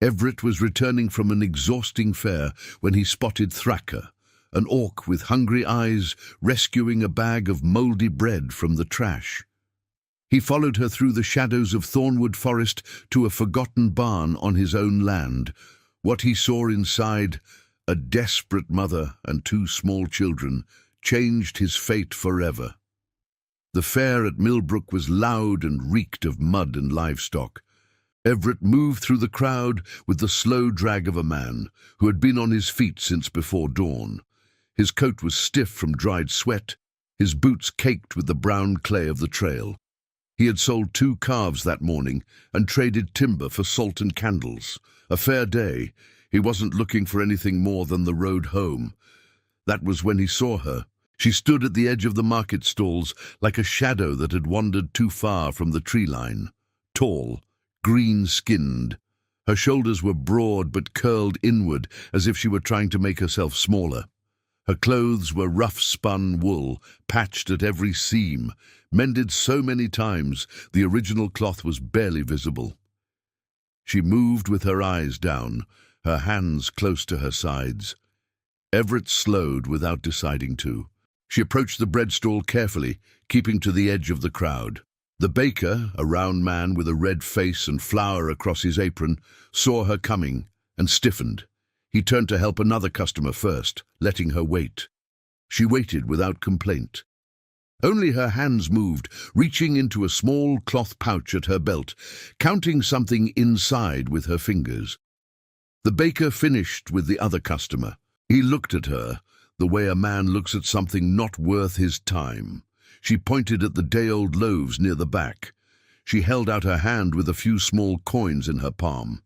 Everett was returning from an exhausting fare when he spotted Thraka, an orc with hungry eyes rescuing a bag of mouldy bread from the trash. He followed her through the shadows of Thornwood Forest to a forgotten barn on his own land. What he saw inside, a desperate mother and two small children, changed his fate forever. The fair at Millbrook was loud and reeked of mud and livestock. Everett moved through the crowd with the slow drag of a man who had been on his feet since before dawn. His coat was stiff from dried sweat, his boots caked with the brown clay of the trail. He had sold 2 calves that morning and traded timber for salt and candles. A fair day. He wasn't looking for anything more than the road home. That was when he saw her. She stood at the edge of the market stalls like a shadow that had wandered too far from the tree line. Tall, green-skinned. Her shoulders were broad but curled inward as if she were trying to make herself smaller. Her clothes were rough-spun wool, patched at every seam, mended so many times the original cloth was barely visible. She moved with her eyes down, her hands close to her sides. Everett slowed without deciding to. She approached the bread stall carefully, keeping to the edge of the crowd. The baker, a round man with a red face and flour across his apron, saw her coming and stiffened. He turned to help another customer first, letting her wait. She waited without complaint. Only her hands moved, reaching into a small cloth pouch at her belt, counting something inside with her fingers. The baker finished with the other customer. He looked at her, the way a man looks at something not worth his time. She pointed at the day-old loaves near the back. She held out her hand with a few small coins in her palm.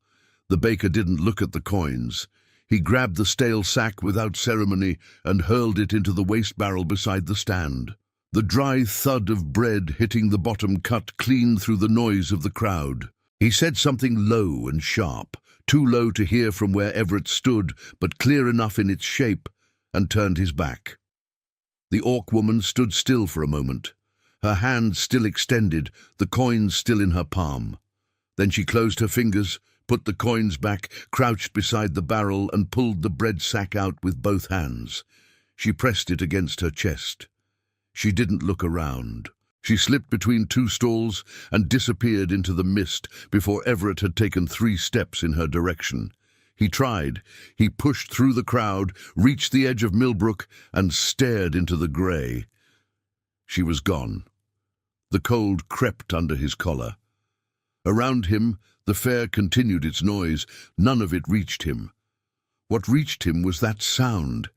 The baker didn't look at the coins. He grabbed the stale sack without ceremony and hurled it into the waste barrel beside the stand. The dry thud of bread hitting the bottom cut clean through the noise of the crowd. He said something low and sharp, too low to hear from where Everett stood, but clear enough in its shape, and turned his back. The orc woman stood still for a moment, her hand still extended, the coins still in her palm. Then she closed her fingers, put the coins back, crouched beside the barrel, and pulled the bread sack out with both hands. She pressed it against her chest. She didn't look around. She slipped between 2 stalls and disappeared into the mist before Everett had taken 3 steps in her direction. He tried. He pushed through the crowd, reached the edge of Millbrook, and stared into the grey. She was gone. The cold crept under his collar. Around him, the fair continued its noise. None of it reached him. What reached him was that sound.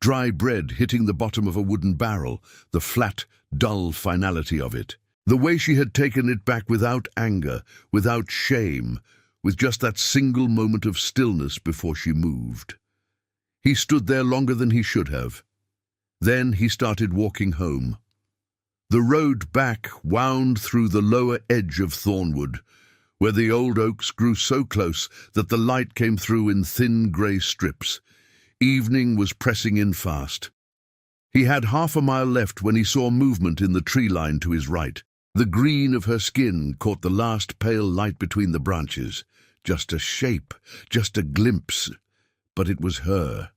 Dry bread hitting the bottom of a wooden barrel, the flat, dull finality of it. The way she had taken it back without anger, without shame, with just that single moment of stillness before she moved. He stood there longer than he should have. Then he started walking home. The road back wound through the lower edge of Thornwood, where the old oaks grew so close that the light came through in thin grey strips. Evening was pressing in fast. He had half a mile left when he saw movement in the tree line to his right. The green of her skin caught the last pale light between the branches. Just a shape, just a glimpse. But it was her.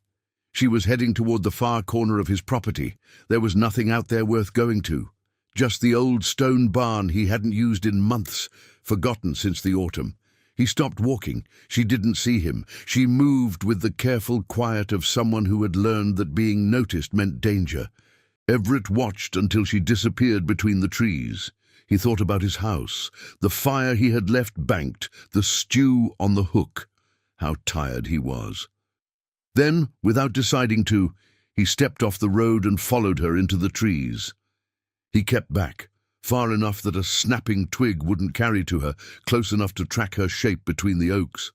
She was heading toward the far corner of his property. There was nothing out there worth going to. Just the old stone barn he hadn't used in months, forgotten since the autumn. He stopped walking. She didn't see him. She moved with the careful quiet of someone who had learned that being noticed meant danger. Everett watched until she disappeared between the trees. He thought about his house, the fire he had left banked, the stew on the hook. How tired he was. Then, without deciding to, he stepped off the road and followed her into the trees. He kept back, far enough that a snapping twig wouldn't carry to her, close enough to track her shape between the oaks.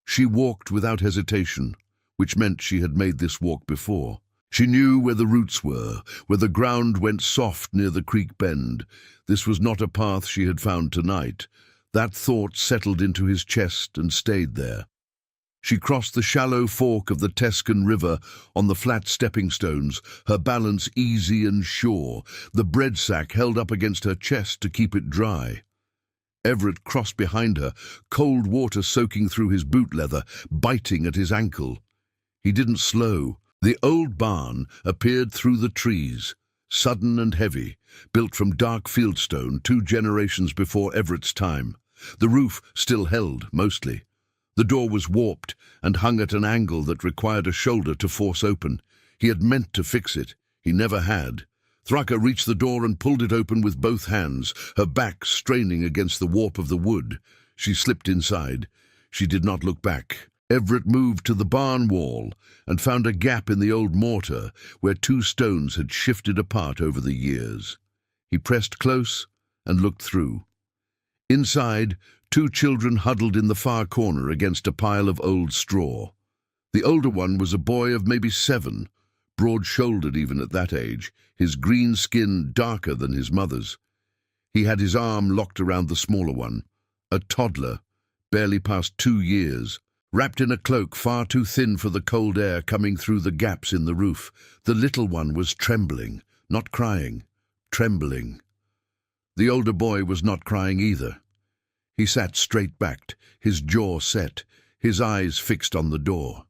She walked without hesitation, which meant she had made this walk before. She knew where the roots were, where the ground went soft near the creek bend. This was not a path she had found tonight. That thought settled into his chest and stayed there. She crossed the shallow fork of the Tescan River on the flat stepping stones, her balance easy and sure, the bread sack held up against her chest to keep it dry. Everett crossed behind her, cold water soaking through his boot leather, biting at his ankle. He didn't slow. The old barn appeared through the trees, sudden and heavy, built from dark fieldstone 2 generations before Everett's time. The roof still held, mostly. The door was warped and hung at an angle that required a shoulder to force open. He had meant to fix it. He never had. Thraka reached the door and pulled it open with both hands, her back straining against the warp of the wood. She slipped inside. She did not look back. Everett moved to the barn wall and found a gap in the old mortar where 2 stones had shifted apart over the years. He pressed close and looked through. Inside, 2 children huddled in the far corner against a pile of old straw. The older one was a boy of maybe 7, broad-shouldered even at that age, his green skin darker than his mother's. He had his arm locked around the smaller one, a toddler, barely past 2 years, wrapped in a cloak far too thin for the cold air coming through the gaps in the roof. The little one was trembling, not crying, trembling. The older boy was not crying either. He sat straight-backed, his jaw set, his eyes fixed on the door.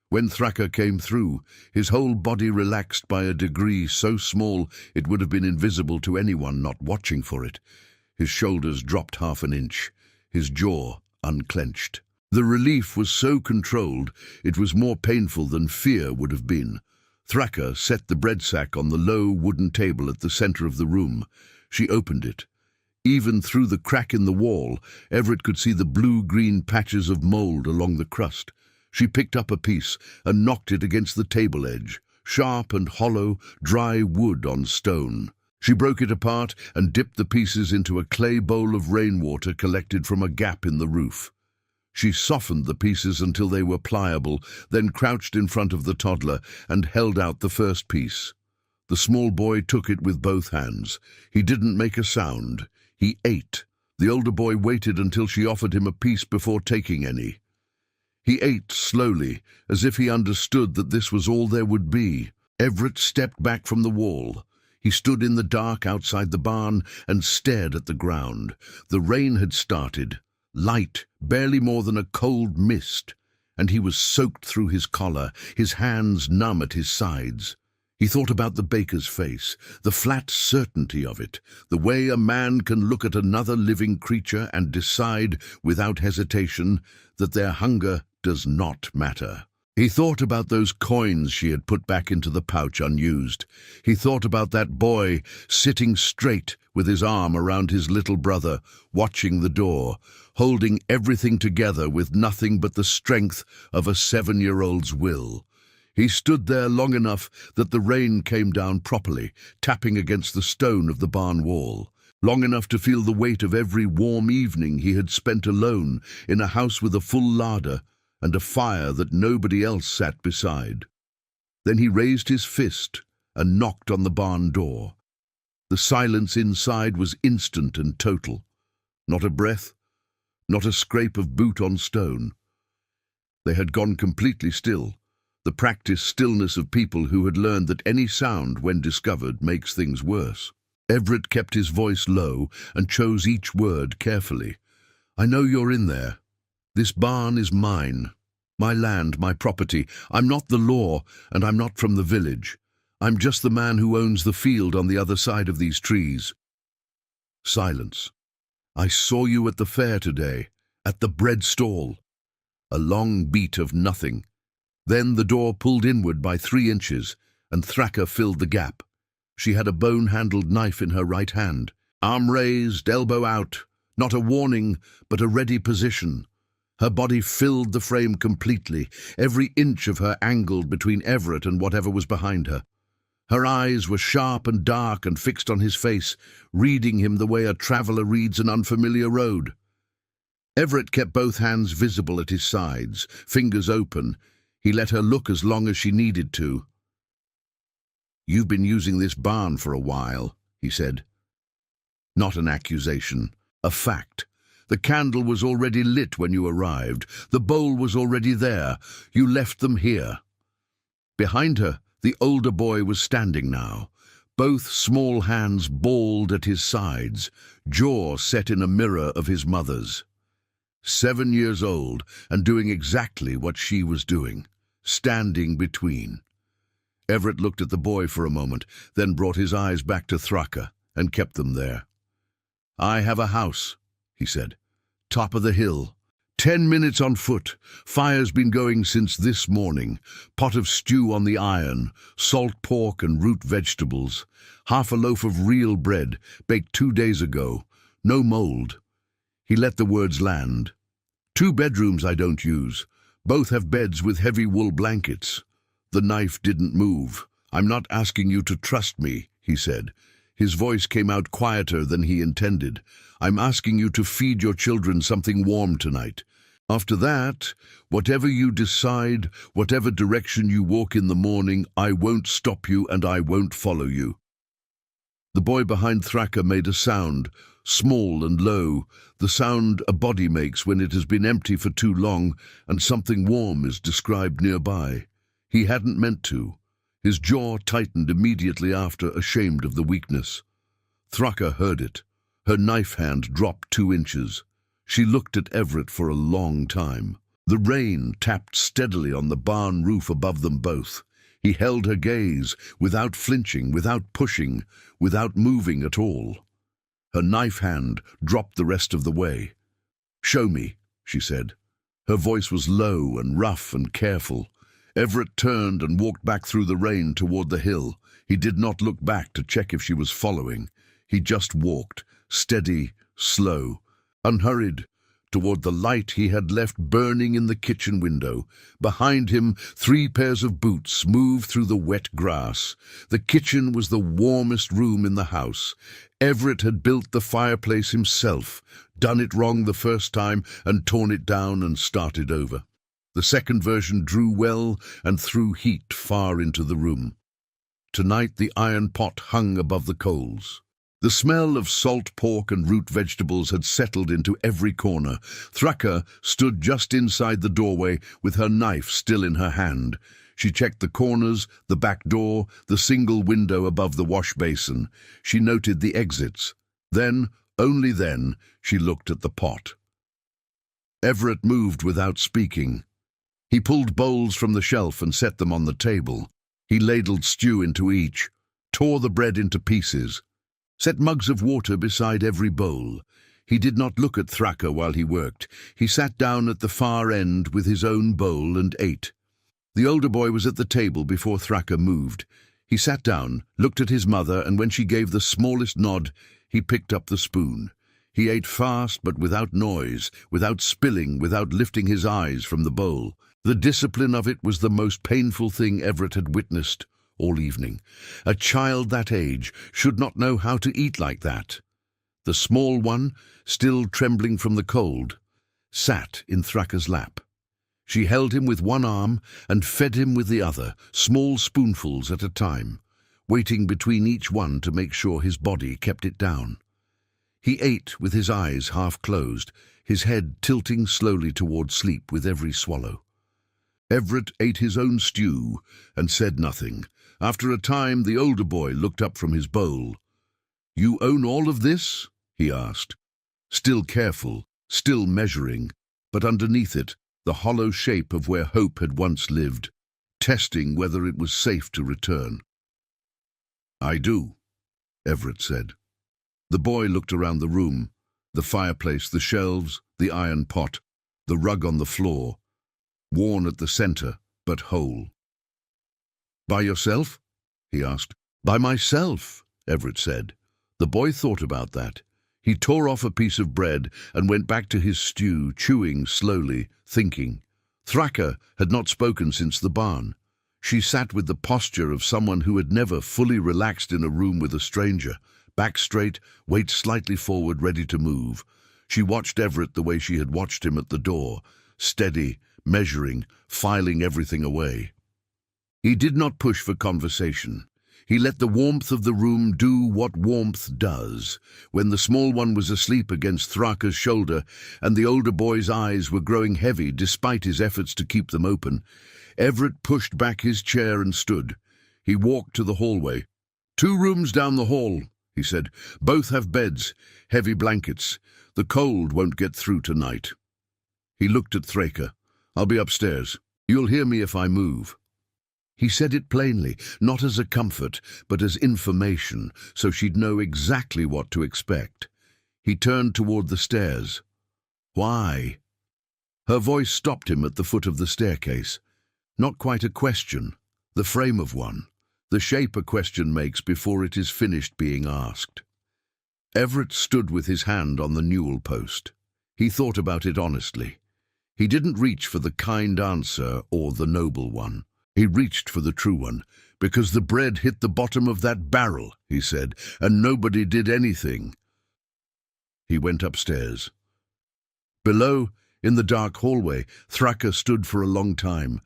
When Thraka came through, his whole body relaxed by a degree so small it would have been invisible to anyone not watching for it. His shoulders dropped half an inch, his jaw unclenched. The relief was so controlled it was more painful than fear would have been. Thraka set the bread sack on the low wooden table at the center of the room. She opened it. Even through the crack in the wall, Everett could see the blue-green patches of mold along the crust. She picked up a piece and knocked it against the table edge, sharp and hollow, dry wood on stone. She broke it apart and dipped the pieces into a clay bowl of rainwater collected from a gap in the roof. She softened the pieces until they were pliable, then crouched in front of the toddler and held out the first piece. The small boy took it with both hands. He didn't make a sound. He ate. The older boy waited until she offered him a piece before taking any. He ate slowly, as if he understood that this was all there would be. Everett stepped back from the wall. He stood in the dark outside the barn and stared at the ground. The rain had started, light, barely more than a cold mist, and he was soaked through his collar, his hands numb at his sides. He thought about the baker's face, the flat certainty of it, the way a man can look at another living creature and decide, without hesitation, that their hunger does not matter. He thought about those coins she had put back into the pouch unused. He thought about that boy sitting straight with his arm around his little brother, watching the door, holding everything together with nothing but the strength of a 7-year-old's will. He stood there long enough that the rain came down properly, tapping against the stone of the barn wall. Long enough to feel the weight of every warm evening he had spent alone in a house with a full larder and a fire that nobody else sat beside. Then he raised his fist and knocked on the barn door. The silence inside was instant and total. Not a breath, not a scrape of boot on stone. They had gone completely still, the practiced stillness of people who had learned that any sound, when discovered, makes things worse. Everett kept his voice low and chose each word carefully. "I know you're in there. This barn is mine. My land, my property. I'm not the law, and I'm not from the village. I'm just the man who owns the field on the other side of these trees." Silence. "I saw you at the fair today, at the bread stall." A long beat of nothing. Then the door pulled inward by 3 inches, and Thraka filled the gap. She had a bone-handled knife in her right hand. Arm raised, elbow out. Not a warning, but a ready position. Her body filled the frame completely, every inch of her angled between Everett and whatever was behind her. Her eyes were sharp and dark and fixed on his face, reading him the way a traveller reads an unfamiliar road. Everett kept both hands visible at his sides, fingers open. He let her look as long as she needed to. "You've been using this barn for a while," he said. Not an accusation, a fact. The candle was already lit when you arrived. The bowl was already there. You left them here. Behind her, the older boy was standing now, both small hands balled at his sides, jaw set in a mirror of his mother's. 7 years old and doing exactly what she was doing, standing between. Everett looked at the boy for a moment, then brought his eyes back to Thraka and kept them there. "I have a house," he said. "Top of the hill. 10 minutes on foot. Fire's been going since this morning. Pot of stew on the iron, salt pork and root vegetables. Half a loaf of real bread, baked 2 days ago. No mold." He let the words land. "2 bedrooms I don't use. Both have beds with heavy wool blankets." The knife didn't move. "I'm not asking you to trust me," he said. His voice came out quieter than he intended. "I'm asking you to feed your children something warm tonight. After that, whatever you decide, whatever direction you walk in the morning, I won't stop you and I won't follow you." The boy behind Thraka made a sound, small and low, the sound a body makes when it has been empty for too long and something warm is described nearby. He hadn't meant to. His jaw tightened immediately after, ashamed of the weakness. Thraka heard it. Her knife hand dropped 2 inches. She looked at Everett for a long time. The rain tapped steadily on the barn roof above them both. He held her gaze, without flinching, without pushing, without moving at all. Her knife hand dropped the rest of the way. "Show me," she said. Her voice was low and rough and careful. Everett turned and walked back through the rain toward the hill. He did not look back to check if she was following. He just walked, steady, slow, unhurried, toward the light he had left burning in the kitchen window. Behind him, 3 pairs of boots moved through the wet grass. The kitchen was the warmest room in the house. Everett had built the fireplace himself, done it wrong the first time and torn it down and started over. The second version drew well and threw heat far into the room. Tonight the iron pot hung above the coals. The smell of salt pork and root vegetables had settled into every corner. Thraka stood just inside the doorway with her knife still in her hand. She checked the corners, the back door, the single window above the wash basin. She noted the exits. Then, only then, she looked at the pot. Everett moved without speaking. He pulled bowls from the shelf and set them on the table. He ladled stew into each, tore the bread into pieces, set mugs of water beside every bowl. He did not look at Thraka while he worked. He sat down at the far end with his own bowl and ate. The older boy was at the table before Thraka moved. He sat down, looked at his mother, and when she gave the smallest nod, he picked up the spoon. He ate fast but without noise, without spilling, without lifting his eyes from the bowl. The discipline of it was the most painful thing Everett had witnessed all evening. A child that age should not know how to eat like that. The small one, still trembling from the cold, sat in Thraka's lap. She held him with one arm and fed him with the other, small spoonfuls at a time, waiting between each one to make sure his body kept it down. He ate with his eyes half closed, his head tilting slowly toward sleep with every swallow. Everett ate his own stew and said nothing. After a time, the older boy looked up from his bowl. "You own all of this?" he asked. Still careful, still measuring, but underneath it, the hollow shape of where hope had once lived, testing whether it was safe to return. "I do," Everett said. The boy looked around the room, the fireplace, the shelves, the iron pot, the rug on the floor, worn at the center, but whole. "By yourself?" he asked. "By myself," Everett said. The boy thought about that. He tore off a piece of bread and went back to his stew, chewing slowly, thinking. Thraka had not spoken since the barn. She sat with the posture of someone who had never fully relaxed in a room with a stranger, back straight, weight slightly forward, ready to move. She watched Everett the way she had watched him at the door, steady, measuring, filing everything away. He did not push for conversation. He let the warmth of the room do what warmth does. When the small one was asleep against Thraka's shoulder and the older boy's eyes were growing heavy despite his efforts to keep them open, Everett pushed back his chair and stood. He walked to the hallway, 2 rooms down the hall, he said. Both have beds, heavy blankets. The cold won't get through tonight. He looked at Thraker. I'll be upstairs. You'll hear me if I move. He said it plainly, not as a comfort, but as information, so she'd know exactly what to expect. He turned toward the stairs. Why? Her voice stopped him at the foot of the staircase. Not quite a question, the frame of one, the shape a question makes before it is finished being asked. Everett stood with his hand on the newel post. He thought about it honestly. He didn't reach for the kind answer or the noble one. He reached for the true one, because the bread hit the bottom of that barrel, he said, and nobody did anything. He went upstairs. Below, in the dark hallway, Thraker stood for a long time.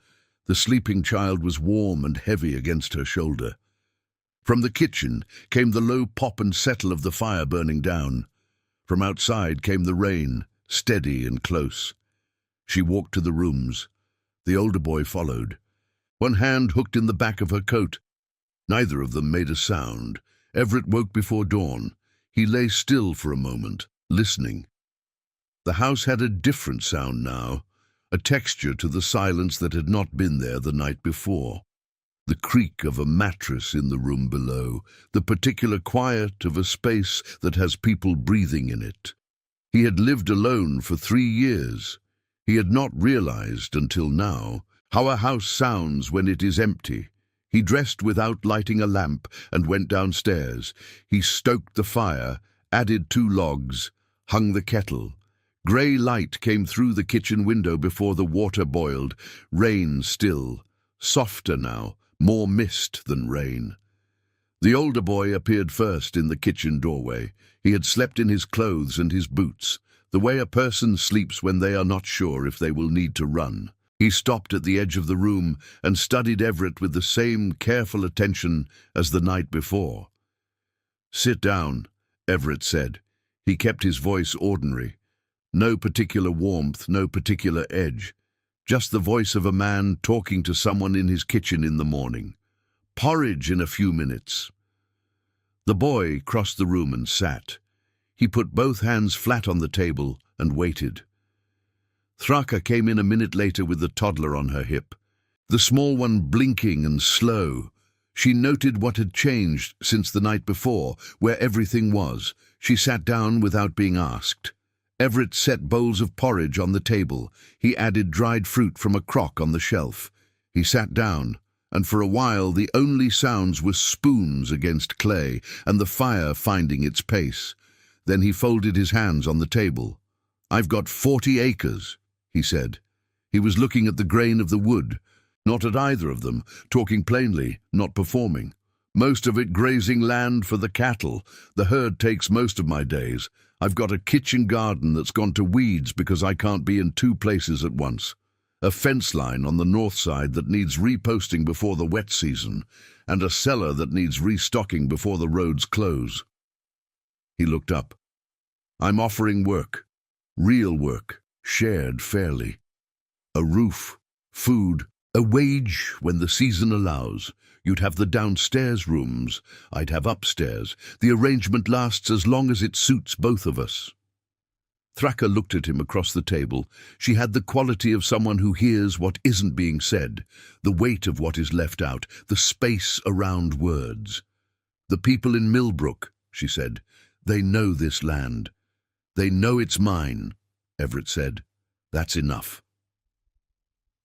The sleeping child was warm and heavy against her shoulder. From the kitchen came the low pop and settle of the fire burning down. From outside came the rain, steady and close. She walked to the rooms. The older boy followed. One hand hooked in the back of her coat. Neither of them made a sound. Everett woke before dawn. He lay still for a moment, listening. The house had a different sound now, a texture to the silence that had not been there the night before. The creak of a mattress in the room below, the particular quiet of a space that has people breathing in it. He had lived alone for 3 years. He had not realized until now how a house sounds when it is empty. He dressed without lighting a lamp and went downstairs. He stoked the fire, added 2 logs, hung the kettle. Grey light came through the kitchen window before the water boiled. Rain still, softer now, more mist than rain. The older boy appeared first in the kitchen doorway. He had slept in his clothes and his boots, the way a person sleeps when they are not sure if they will need to run. He stopped at the edge of the room and studied Everett with the same careful attention as the night before. "Sit down," Everett said. He kept his voice ordinary. No particular warmth, no particular edge. Just the voice of a man talking to someone in his kitchen in the morning. "Porridge in a few minutes." The boy crossed the room and sat. He put both hands flat on the table and waited. Thraker came in a minute later with the toddler on her hip, the small one blinking and slow. She noted what had changed since the night before, where everything was. She sat down without being asked. Everett set bowls of porridge on the table. He added dried fruit from a crock on the shelf. He sat down, and for a while the only sounds were spoons against clay and the fire finding its pace. Then he folded his hands on the table. "I've got 40 acres, he said. He was looking at the grain of the wood, not at either of them, talking plainly, not performing. "Most of it grazing land for the cattle. The herd takes most of my days. I've got a kitchen garden that's gone to weeds because I can't be in 2 places at once. A fence line on the north side that needs reposting before the wet season, and a cellar that needs restocking before the roads close." He looked up. "I'm offering work. Real work. Shared fairly. A roof, food, a wage when the season allows. You'd have the downstairs rooms. I'd have upstairs. The arrangement lasts as long as it suits both of us." Thraker looked at him across the table. She had the quality of someone who hears what isn't being said, the weight of what is left out, the space around words. "The people in Millbrook," she said, "they know this land. They know it's mine," Everett said. "That's enough."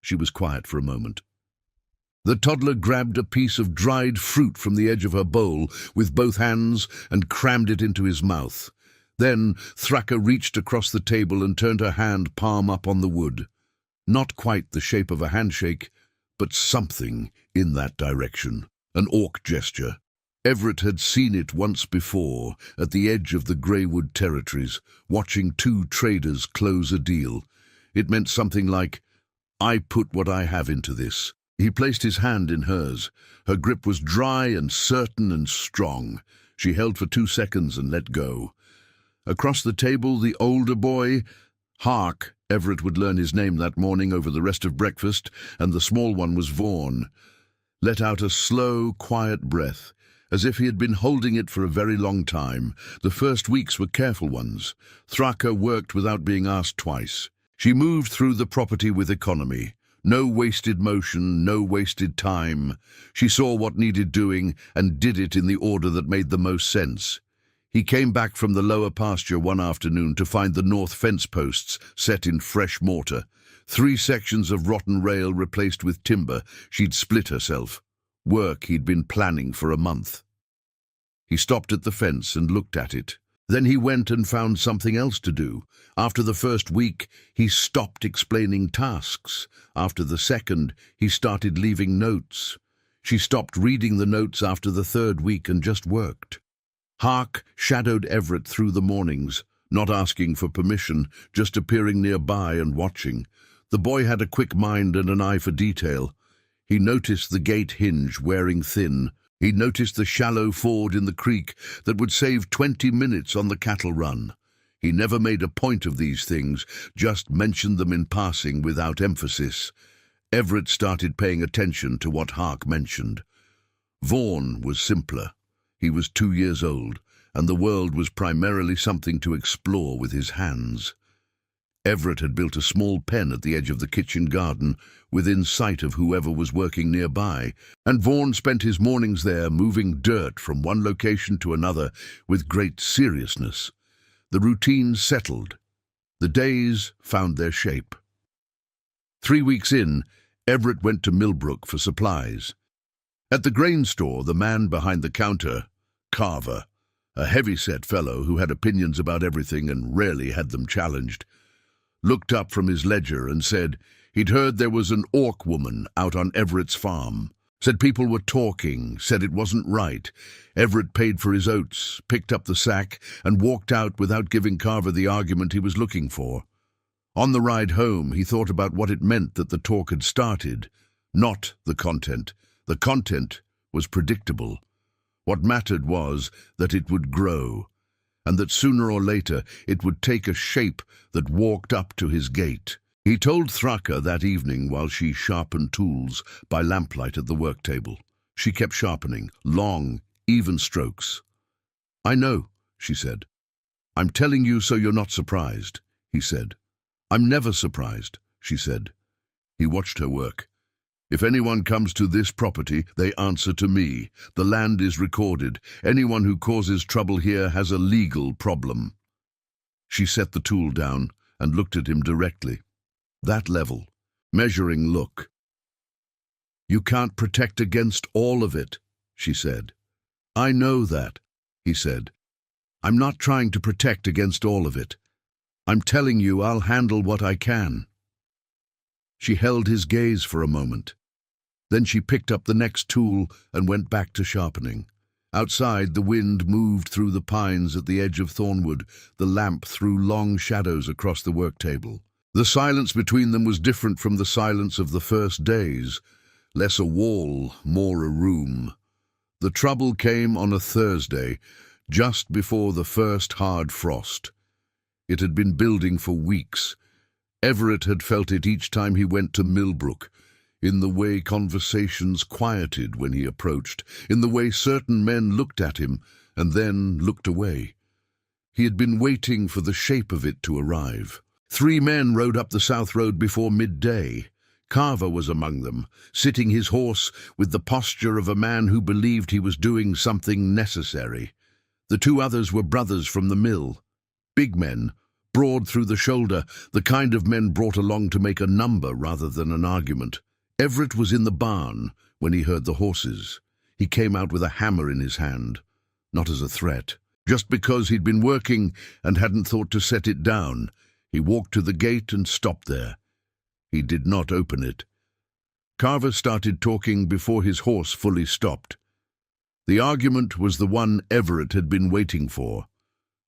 She was quiet for a moment. The toddler grabbed a piece of dried fruit from the edge of her bowl with both hands and crammed it into his mouth. Then Thraker reached across the table and turned her hand palm up on the wood. Not quite the shape of a handshake, but something in that direction, an orc gesture. Everett had seen it once before, at the edge of the Greywood territories, watching 2 traders close a deal. It meant something like, "I put what I have into this." He placed his hand in hers. Her grip was dry and certain and strong. She held for 2 seconds and let go. Across the table, the older boy, Hark, Everett would learn his name that morning over the rest of breakfast, and the small one was Vaughan, let out a slow, quiet breath, as if he had been holding it for a very long time. The first weeks were careful ones. Thraka worked without being asked twice. She moved through the property with economy. No wasted motion, no wasted time. She saw what needed doing and did it in the order that made the most sense. He came back from the lower pasture one afternoon to find the north fence posts set in fresh mortar. 3 sections of rotten rail replaced with timber. She'd split herself. Work he'd been planning for a month. He stopped at the fence and looked at it. Then he went and found something else to do. After the first week, he stopped explaining tasks. After the second, he started leaving notes. She stopped reading the notes after the 3rd week and just worked. Hark shadowed Everett through the mornings, not asking for permission, just appearing nearby and watching. The boy had a quick mind and an eye for detail. He noticed the gate hinge wearing thin. He noticed the shallow ford in the creek that would save 20 minutes on the cattle run. He never made a point of these things, just mentioned them in passing without emphasis. Everett started paying attention to what Hark mentioned. Vaughan was simpler. He was 2 years old, and the world was primarily something to explore with his hands. Everett had built a small pen at the edge of the kitchen garden, within sight of whoever was working nearby, and Vaughan spent his mornings there moving dirt from one location to another with great seriousness. The routine settled. The days found their shape. 3 weeks in, Everett went to Millbrook for supplies. At the grain store, the man behind the counter, Carver, a heavy-set fellow who had opinions about everything and rarely had them challenged, looked up from his ledger and said he'd heard there was an orc woman out on Everett's farm. Said people were talking, said it wasn't right. Everett paid for his oats, picked up the sack, and walked out without giving Carver the argument he was looking for. On the ride home, he thought about what it meant that the talk had started, not the content. The content was predictable. What mattered was that it would grow, and that sooner or later it would take a shape that walked up to his gate. He told Thraka that evening while she sharpened tools by lamplight at the work table. She kept sharpening, long, even strokes. "I know," she said. "I'm telling you so you're not surprised," he said. "I'm never surprised," she said. He watched her work. "If anyone comes to this property, they answer to me. The land is recorded. Anyone who causes trouble here has a legal problem." She set the tool down and looked at him directly. That level, measuring look. "You can't protect against all of it," she said. "I know that," he said. "I'm not trying to protect against all of it. I'm telling you I'll handle what I can." She held his gaze for a moment. Then she picked up the next tool and went back to sharpening. Outside, the wind moved through the pines at the edge of Thornwood. The lamp threw long shadows across the work table. The silence between them was different from the silence of the first days. Less a wall, more a room. The trouble came on a Thursday, just before the first hard frost. It had been building for weeks. Everett had felt it each time he went to Millbrook, in the way conversations quieted when he approached, in the way certain men looked at him and then looked away. He had been waiting for the shape of it to arrive. 3 men rode up the south road before midday. Carver was among them, sitting his horse with the posture of a man who believed he was doing something necessary. The 2 others were brothers from the mill. Big men, broad through the shoulder, the kind of men brought along to make a number rather than an argument. Everett was in the barn when he heard the horses. He came out with a hammer in his hand, not as a threat. Just because he'd been working and hadn't thought to set it down, he walked to the gate and stopped there. He did not open it. Carver started talking before his horse fully stopped. The argument was the one Everett had been waiting for.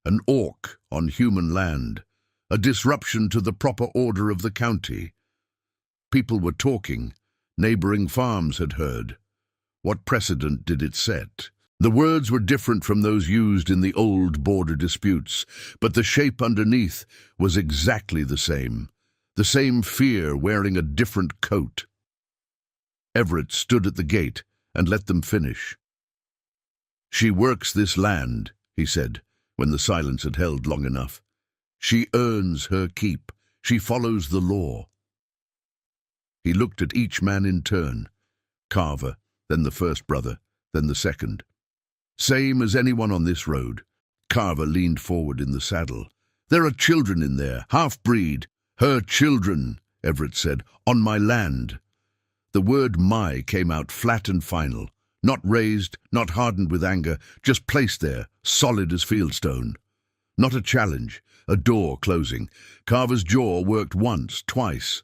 An orc on human land, a disruption to the proper order of the county. People were talking. Neighboring farms had heard. What precedent did it set? The words were different from those used in the old border disputes, but the shape underneath was exactly the same fear wearing a different coat. Everett stood at the gate and let them finish. "She works this land," he said, when the silence had held long enough. "She earns her keep. She follows the law." He looked at each man in turn. Carver, then the first brother, then the second. "Same as anyone on this road." Carver leaned forward in the saddle. "There are children in there, half-breed." "Her children," Everett said, "on my land." The word "my" came out flat and final, not raised, not hardened with anger, just placed there, solid as fieldstone. Not a challenge, a door closing. Carver's jaw worked once, twice.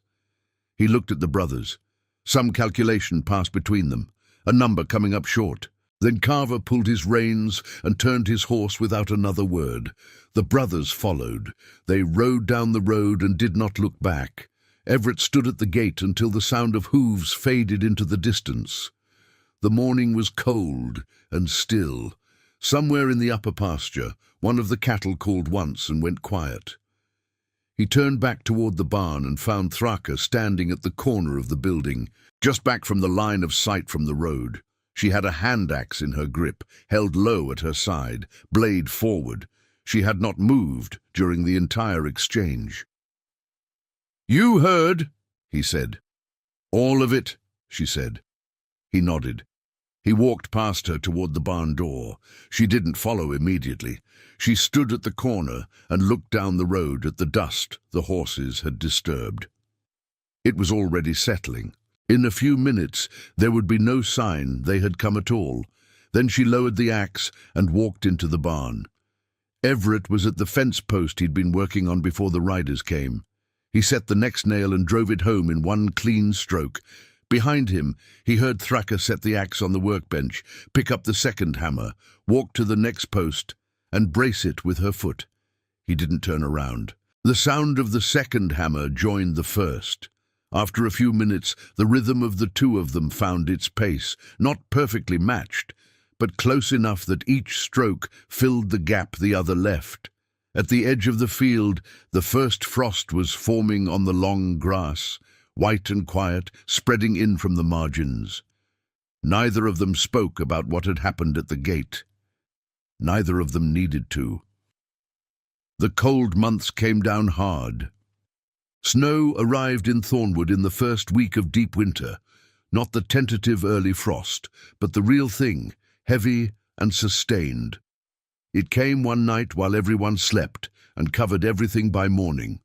He looked at the brothers. Some calculation passed between them, a number coming up short. Then Carver pulled his reins and turned his horse without another word. The brothers followed. They rode down the road and did not look back. Everett stood at the gate until the sound of hooves faded into the distance. The morning was cold and still. Somewhere in the upper pasture, one of the cattle called once and went quiet. He turned back toward the barn and found Thraka standing at the corner of the building, just back from the line of sight from the road. She had a hand axe in her grip, held low at her side, blade forward. She had not moved during the entire exchange. "You heard," he said. "All of it," she said. He nodded. He walked past her toward the barn door. She didn't follow immediately. She stood at the corner and looked down the road at the dust the horses had disturbed. It was already settling. In a few minutes there would be no sign they had come at all. Then she lowered the axe and walked into the barn. Everett was at the fence post he'd been working on before the riders came. He set the next nail and drove it home in one clean stroke. Behind him, he heard Thraka set the axe on the workbench, pick up the second hammer, walk to the next post, and brace it with her foot. He didn't turn around. The sound of the second hammer joined the first. After a few minutes, the rhythm of the two of them found its pace, not perfectly matched, but close enough that each stroke filled the gap the other left. At the edge of the field, the first frost was forming on the long grass, white and quiet, spreading in from the margins. Neither of them spoke about what had happened at the gate. Neither of them needed to. The cold months came down hard. Snow arrived in Thornwood in the first week of deep winter, not the tentative early frost, but the real thing, heavy and sustained. It came one night while everyone slept and covered everything by morning.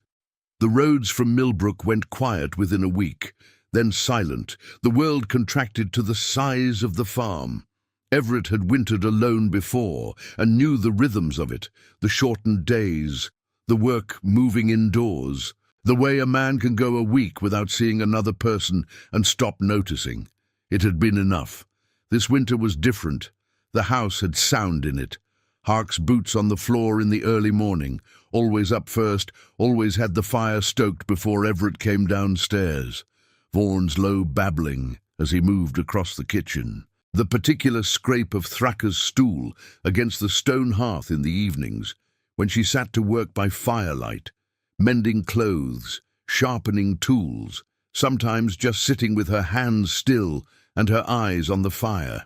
The roads from Millbrook went quiet within a week, then silent. The world contracted to the size of the farm. Everett had wintered alone before and knew the rhythms of it, the shortened days, the work moving indoors, the way a man can go a week without seeing another person and stop noticing. It had been enough. This winter was different. The house had sound in it. Hark's boots on the floor in the early morning, always up first, always had the fire stoked before Everett came downstairs. Vaughan's low babbling as he moved across the kitchen. The particular scrape of Thraka's stool against the stone hearth in the evenings, when she sat to work by firelight, mending clothes, sharpening tools, sometimes just sitting with her hands still and her eyes on the fire.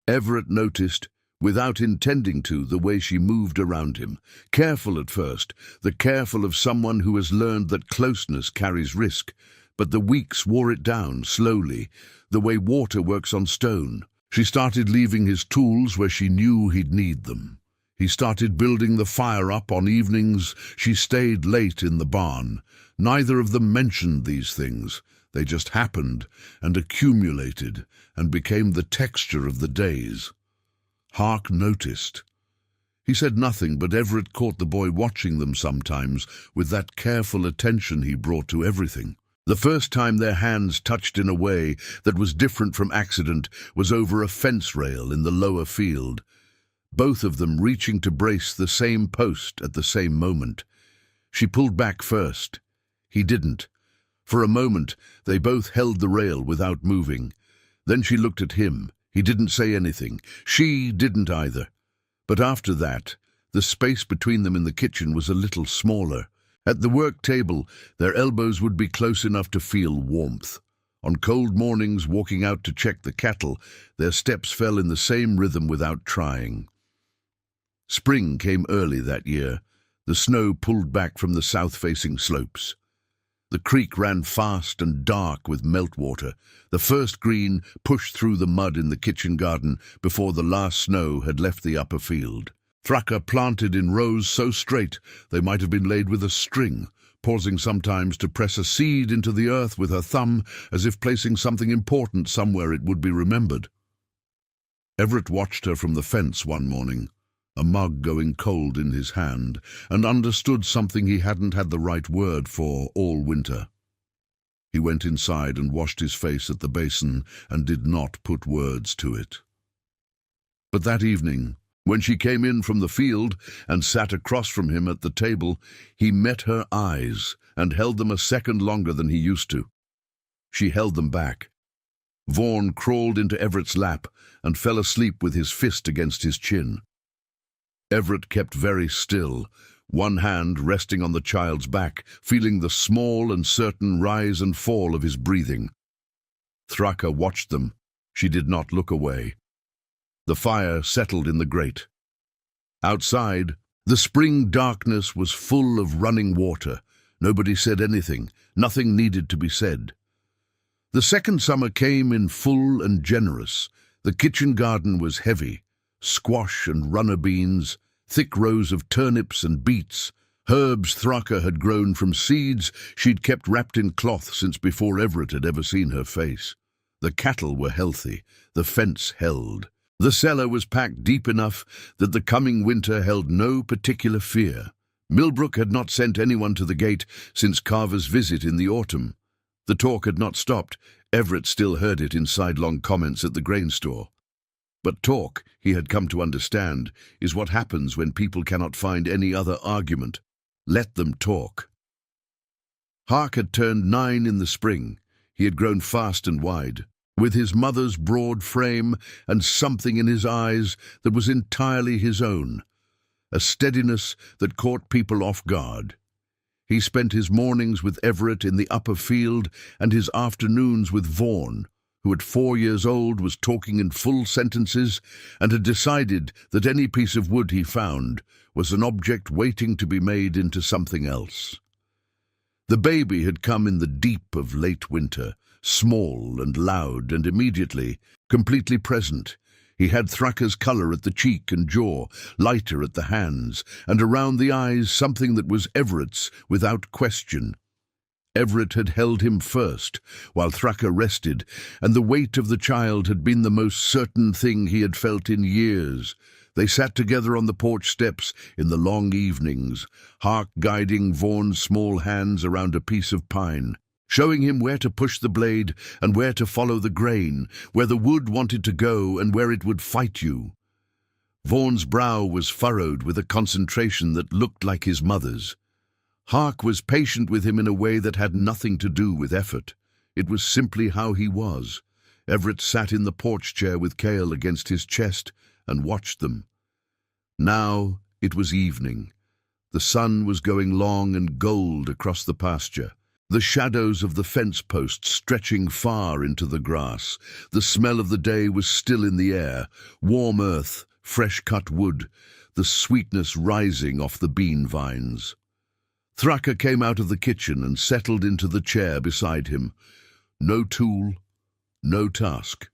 Everett noticed, without intending to, the way she moved around him, careful at first, the careful of someone who has learned that closeness carries risk, but the weeks wore it down slowly, the way water works on stone. She started leaving his tools where she knew he'd need them. He started building the fire up on evenings she stayed late in the barn. Neither of them mentioned these things. They just happened and accumulated and became the texture of the days. Hark noticed. He said nothing, but Everett caught the boy watching them sometimes with that careful attention he brought to everything. The first time their hands touched in a way that was different from accident was over a fence rail in the lower field, both of them reaching to brace the same post at the same moment. She pulled back first. He didn't. For a moment, they both held the rail without moving. Then she looked at him. He didn't say anything. She didn't either. But after that, the space between them in the kitchen was a little smaller. At the work table, their elbows would be close enough to feel warmth. On cold mornings, walking out to check the cattle, their steps fell in the same rhythm without trying. Spring came early that year. The snow pulled back from the south-facing slopes. The creek ran fast and dark with meltwater. The first green pushed through the mud in the kitchen garden before the last snow had left the upper field. Thraka planted in rows so straight they might have been laid with a string, pausing sometimes to press a seed into the earth with her thumb as if placing something important somewhere it would be remembered. Everett watched her from the fence one morning, a mug going cold in his hand, and understood something he hadn't had the right word for all winter. He went inside and washed his face at the basin and did not put words to it. But that evening, when she came in from the field and sat across from him at the table, he met her eyes and held them a second longer than he used to. She held them back. Vaughan crawled into Everett's lap and fell asleep with his fist against his chin. Everett kept very still, one hand resting on the child's back, feeling the small and certain rise and fall of his breathing. Thraka watched them. She did not look away. The fire settled in the grate. Outside, the spring darkness was full of running water. Nobody said anything. Nothing needed to be said. The second summer came in full and generous. The kitchen garden was heavy. Squash and runner beans, thick rows of turnips and beets, herbs Thraka had grown from seeds she'd kept wrapped in cloth since before Everett had ever seen her face. The cattle were healthy, the fence held. The cellar was packed deep enough that the coming winter held no particular fear. Millbrook had not sent anyone to the gate since Carver's visit in the autumn. The talk had not stopped. Everett still heard it in sidelong comments at the grain store. But talk, he had come to understand, is what happens when people cannot find any other argument. Let them talk. Hark had turned 9 in the spring. He had grown fast and wide, with his mother's broad frame and something in his eyes that was entirely his own, a steadiness that caught people off guard. He spent his mornings with Everett in the upper field and his afternoons with Vaughan, who at 4 years old was talking in full sentences and had decided that any piece of wood he found was an object waiting to be made into something else. The baby had come in the deep of late winter, small and loud and immediately, completely present. He had Thraka's colour at the cheek and jaw, lighter at the hands, and around the eyes something that was Everett's without question. Everett had held him first, while Thraka rested, and the weight of the child had been the most certain thing he had felt in years. They sat together on the porch steps in the long evenings, Hark guiding Vaughan's small hands around a piece of pine, showing him where to push the blade and where to follow the grain, where the wood wanted to go and where it would fight you. Vaughan's brow was furrowed with a concentration that looked like his mother's. Hark was patient with him in a way that had nothing to do with effort. It was simply how he was. Everett sat in the porch chair with Cale against his chest and watched them. Now it was evening. The sun was going long and gold across the pasture, the shadows of the fence posts stretching far into the grass. The smell of the day was still in the air, warm earth, fresh-cut wood, the sweetness rising off the bean vines. Thraka came out of the kitchen and settled into the chair beside him. No tool, no task.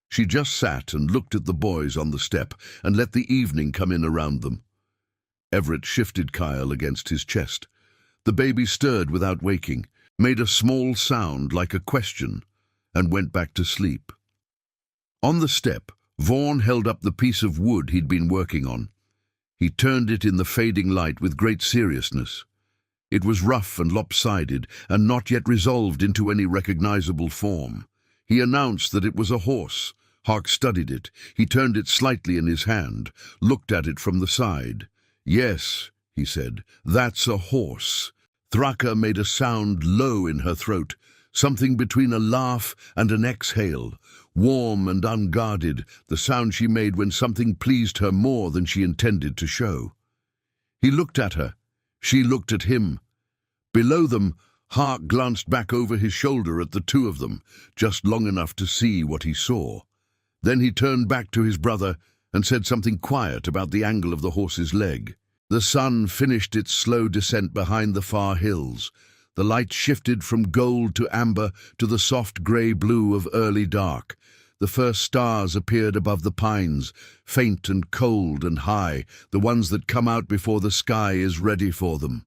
She just sat and looked at the boys on the step and let the evening come in around them. Everett shifted Kyle against his chest. The baby stirred without waking, made a small sound like a question, and went back to sleep. On the step, Vaughan held up the piece of wood he'd been working on. He turned it in the fading light with great seriousness. It was rough and lopsided, and not yet resolved into any recognizable form. He announced that it was a horse. Hark studied it. He turned it slightly in his hand, looked at it from the side. "Yes," he said, "that's a horse." Thraka made a sound low in her throat, something between a laugh and an exhale, warm and unguarded, the sound she made when something pleased her more than she intended to show. He looked at her. She looked at him. Below them, Hark glanced back over his shoulder at the two of them, just long enough to see what he saw. Then he turned back to his brother and said something quiet about the angle of the horse's leg. The sun finished its slow descent behind the far hills. The light shifted from gold to amber to the soft grey-blue of early dark. The first stars appeared above the pines, faint and cold and high, the ones that come out before the sky is ready for them.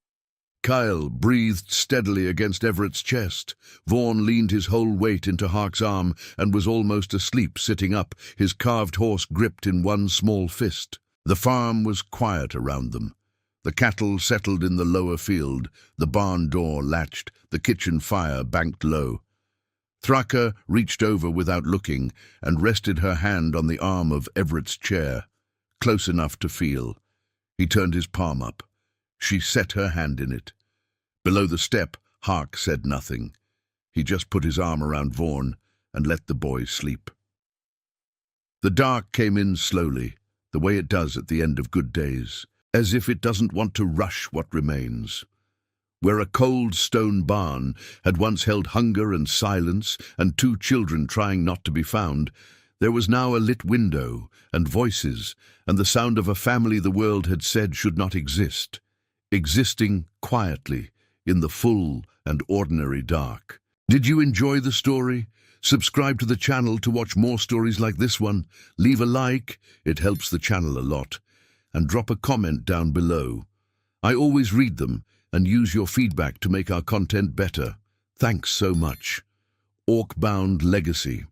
Kyle breathed steadily against Everett's chest. Vaughan leaned his whole weight into Hark's arm and was almost asleep sitting up, his carved horse gripped in one small fist. The farm was quiet around them. The cattle settled in the lower field, the barn door latched, the kitchen fire banked low. Thraka reached over without looking and rested her hand on the arm of Everett's chair, close enough to feel. He turned his palm up. She set her hand in it. Below the step, Hark said nothing. He just put his arm around Vaughan and let the boy sleep. The dark came in slowly, the way it does at the end of good days, as if it doesn't want to rush what remains. Where a cold stone barn had once held hunger and silence and two children trying not to be found, there was now a lit window and voices and the sound of a family the world had said should not exist, existing quietly in the full and ordinary dark. Did you enjoy the story? Subscribe to the channel to watch more stories like this one. Leave a like, it helps the channel a lot. And drop a comment down below. I always read them and use your feedback to make our content better. Thanks so much. Orc-Bound Legacy.